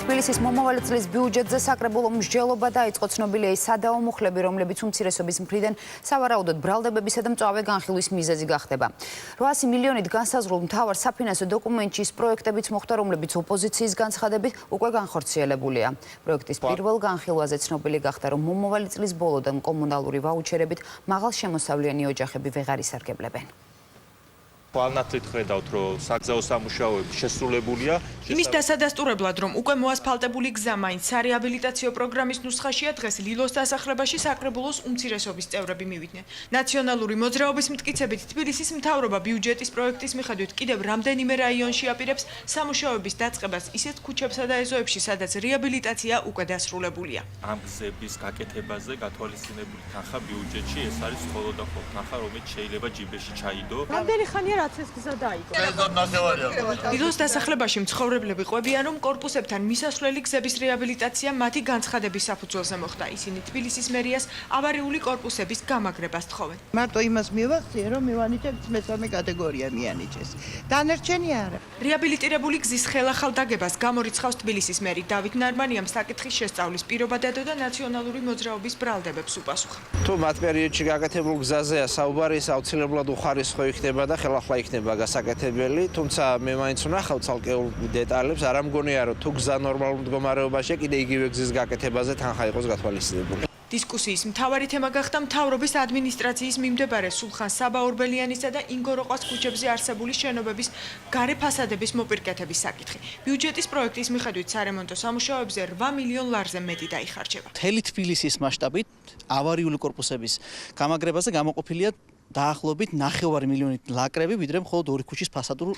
თბილისის მომავალი წლის ბიუჯეტზე საკრებულო მსჯელობა დაიწყო. ცნობილია ის სადაო მუხლები, რომლებიც უმცირესობის მხრიდან სავარაუდოდ ბრალდებებისა და მწვავე განხილვის მიზეზი გახდება. 800 მილიონით განსაზღვრულ მთავარ საფინანსო დოკუმენტში ის პროექტებიც მოხვდა, რომლებიც ოპოზიციის განცხადებით უკვე განხორციელებულია. პროექტის პირველ განხილვაზე ცნობილი გახდა, რომ მომავალი წლის ბოლოდან კომუნალური ვაუჩერებით მაღალშემოსავლიანი ოჯახები ვეღარ ისარგებლებენ. Პლანატით ხედავთ, რომ საგზაო სამუშაოები შესრულებულია. იმის დასადასტურებლად, რომ უკვე მოასფალტებული გზა მაინც სარეაბილიტაციო პროგრამის ნუსხაშია, დღეს ლილოს დასახლებაში საკრებულოს უმცირესობის წევრები მივიდნენ. ნაციონალური მოძრაობის მტკიცებით თბილისის მთავრობა ბიუჯეტის პროექტის მიხედვით კიდევ რამდენიმე რაიონში აპირებს სამუშაოების დაწყებას ისეთ ქუჩებსა და ეზოებში, სადაც რეაბილიტაცია უკვე დასრულებულია. ამ გზების გაკეთებაზე გათვალისწინებული თანხა ბიუჯეტში ეს არის მხოლოდ და მხოლოდ თანხა, რომელიც შეიძლება ჯიბეში ჩაიდო. რამდენი ხანია რაც ეს გზა დაიგო? ლილოს დასახლებაში მცხოვრებლები ყვებიან, რომ კორპუსებთან მისასვლელი გზების რეაბილიტაცია მათი განცხადების საფუძველზე მოხდა. ისინი თბილისის მერიას ავარიული კორპუსების გამაგრებას თხოვენ. მარტო იმას მივახციე, რომ მივანიჭებთ მესამე კატეგორია მიანიჭეს. დანარჩენი არა. რეაბილიტირებული გზის ხელახალ დაგებას გამორიცხავს თბილისის მერი დავით ნარმანიამ საკითხის შესწავლის პირობა დადო და ნაციონალური მოძრაობის ბრალდებებს უპასუხა. თუ მათ პერიოდში გაკეთებულ გზაზეა საუბარი, ის აუცილებლად უხარისხო იქნება და ხელახლა იქნება გასაკეთებელი, თუმცა მე მაინც ვნახავ ცალკეულ დეტალებს, არ ამგონია რომ თუ გზა ნორმალურ მდგომარეობაშია, კიდე იგივე გზის გაკეთებაზე თანხა იყოს გათვალისწინებული. დისკუსიის მთავარი თემა გახდა მთავრობის ადმინისტრაციის მიმდებარე სულხან საბა-ორბელიანისა და ინგოროყვას ქუჩებზე არსებული შენობების გარე ფასადების მოპირკეთების საკითხი. ბიუჯეტის პროექტის მიხედვით სარემონტო სამუშაოებზე 8 მილიონ ლარზე მეტი დაიხარჯება. მთელი თბილისის მასშტაბით ავარიული კორპუსების გამაგრებაზე გამოყოფილია დაახლოებით 9 მილიონი ლაკრები, ვიდრე მხოლოდ ორი ქუჩის ფასადურ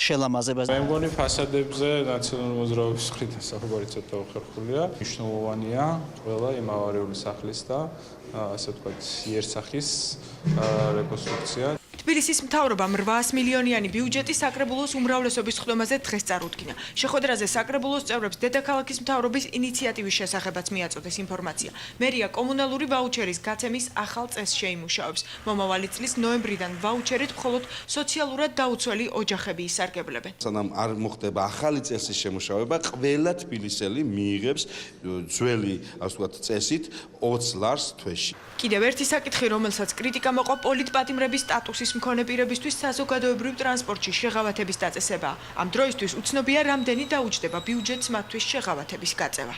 შელამაზებას. მე მგონი ფასადებზე ნაციონალური მოძრაობის მხრით საუბარი ცოტა უხერხულია. მნიშვნელოვანია ყველა იმ ავარიული სახლის და ასე ვთქვათ იერსახის რეკონსტრუქცია. თბილისის მთავრობამ 800 მილიონიანი ბიუჯეტი საკრებულოს უმრავლესობის ხდომაზე დღეს წარუდგინა. შეხვედრაზე საკრებულოს წევრებს დედაქალაქის მთავრობის ინიციატივის შესახებაც მიაწოდეს ინფორმაცია. მერია კომუნალური ვაუჩერის გაცემის ახალ წესს შეიმუშავებს. მომავალი წლის ნოემბრიდან ვაუჩერით მხოლოდ სოციალურად დაუცველი ოჯახები ისარგებლებენ. სანამ არ მოხდება ახალი წესის შემუშავება, ყველა თბილისელი მიიღებს ძველი, ასე ვთქვათ, წესით 20 ლარს თვეში. კიდევ ერთი საკითხი, რომელსაც კრიტიკა მოყვა პოლიტპატიმრების სტატუსის მქონე პირებისთვის საზოგადოებრივ ტრანსპორტში შეღავათების დაწესებაა. ამ დროისთვის უცნობია, რამდენი დაუჯდება ბიუჯეტს მათთვის შეღავათების გაწევა.